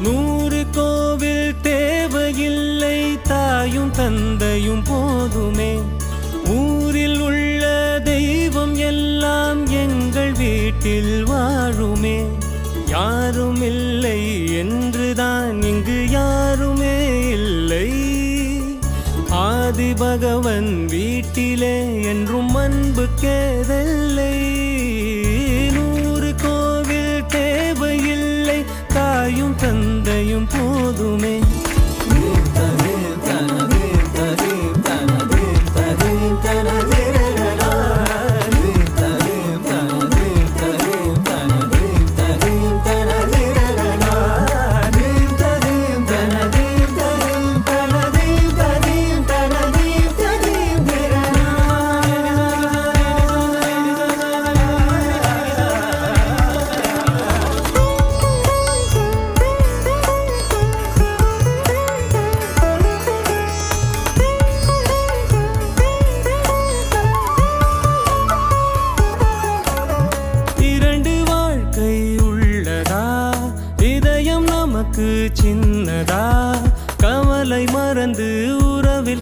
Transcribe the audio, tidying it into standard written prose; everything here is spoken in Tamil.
100 கோவில் தேவையில்லை, தாயும் தந்தையும் போதுமே. ஊரில் உள்ள தெய்வம் எல்லாம் எங்கள் வீட்டில் வாழுமே. யாரும் இல்லை என்றுதான் இங்கு யாருமே இல்லை. ஆதி பகவன் வீட்டிலே என்றும் அன்பு கேதல்லை. 100 கோவில் தேவையில்லை, தாயும் தந்தையும் போதுமே. சின்னதா கவலை மறந்து உறவில்